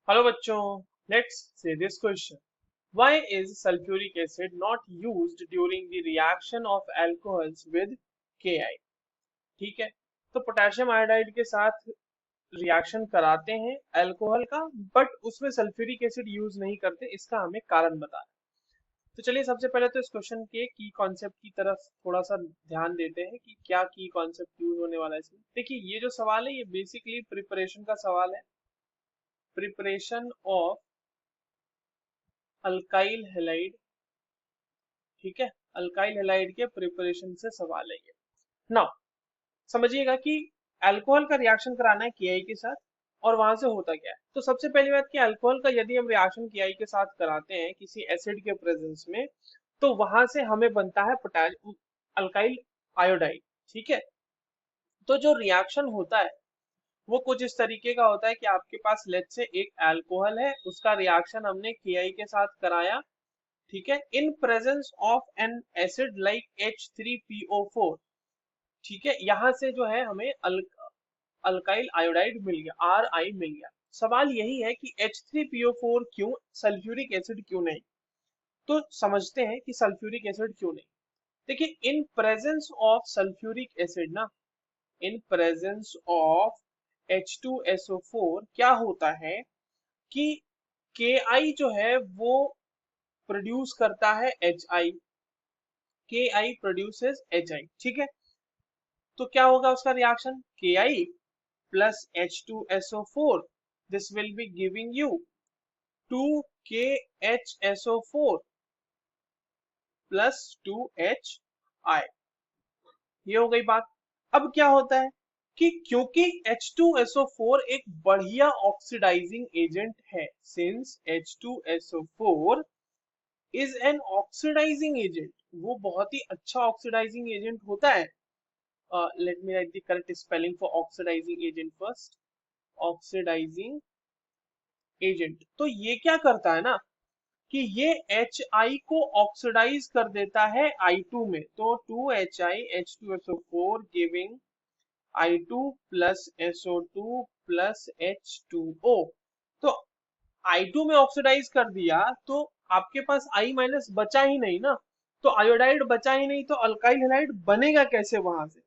Hello बच्चों, let's say this question. Why is sulphuric acid not used during the reaction of alcohols with KI? ठीक है, तो potassium iodide के साथ reaction कराते हैं अल्कोहल का, बट उसमें सल्फ्यूरिक एसिड यूज नहीं करते। इसका हमें कारण बताना है। तो चलिए सबसे पहले तो इस क्वेश्चन के की कॉन्सेप्ट की तरफ थोड़ा सा ध्यान देते हैं कि क्या की कॉन्सेप्ट यूज होने वाला है इसमें। देखिए, ये जो सवाल है ये बेसिकली प्रिपरेशन का सवाल है। प्रिपरेशन ऑफ अल्काइल हैलाइड, ठीक है, अल्काइल हैलाइड के प्रिपरेशन से सवाल है ये। नाउ समझिएगा कि अल्कोहल का रिएक्शन कराना है KI के साथ, और वहां से होता क्या है। तो सबसे पहली बात कि अल्कोहल का यदि हम रिएक्शन KI के साथ कराते हैं किसी एसिड के प्रेजेंस में, तो वहां से हमें बनता है पोटेशियम अल्काइल आयोडाइड। ठीक है, तो जो रिएक्शन होता है वो कुछ इस तरीके का होता है कि आपके पास लेट से एक अल्कोहल है, उसका रिएक्शन हमने KI के साथ कराया, ठीक है, in presence of N acid like H3PO4। ठीक है, यहां से जो है हमें अल्काइल आयोडाइड मिल गया, Ri मिल गया। सवाल यही है कि H3PO4 क्यों, सल्फ्यूरिक एसिड क्यों नहीं। तो समझते हैं कि सल्फ्यूरिक एसिड क्यों नहीं। देखिए, in presence of sulphuric acid ना, इन प्रेजेंस ऑफ H2SO4 क्या होता है कि KI जो है वो प्रोड्यूस करता है HI, KI प्रोड्यूसेस HI। ठीक है, तो क्या होगा उसका reaction, KI plus H2SO4, this will be giving you 2KHSO4 plus 2HI। ये हो गई बात। अब क्या होता है कि क्योंकि H2SO4 एक बढ़िया ऑक्सीडाइजिंग एजेंट है, since H2SO4 is an oxidizing agent, वो बहुत ही अच्छा ऑक्सीडाइजिंग एजेंट होता है। Let me write the correct spelling for oxidizing agent first. Oxidizing agent, तो ये क्या करता है ना कि ये HI को ऑक्सीडाइज कर देता है I2 में, तो 2HI H2SO4 giving I2 plus SO2 plus H2O। तो I2 में ऑक्सीडाइज कर दिया तो आपके पास I माइनस बचा ही नहीं ना, तो आयोडाइड बचा ही नहीं, तो अल्काइल हैलाइड बनेगा कैसे वहां से।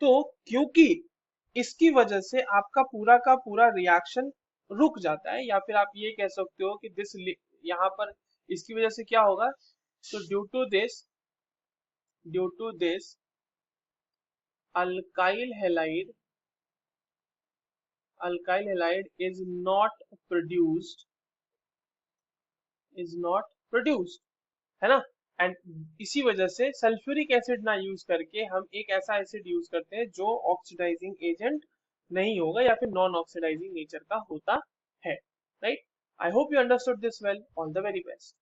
तो क्योंकि इसकी वजह से आपका पूरा का पूरा रिएक्शन रुक जाता है, या फिर आप ये कह सकते हो कि दिस, यहाँ पर इसकी वजह से क्या होगा, तो due to this alkyl halide, alkyl halide is not produced, है ना। एंड इसी वजह से सल्फ्यूरिक एसिड ना यूज करके हम एक ऐसा एसिड यूज करते हैं जो ऑक्सीडाइजिंग एजेंट नहीं होगा या फिर नॉन ऑक्सीडाइजिंग नेचर का होता है, right. I hope you understood this well, all the very best.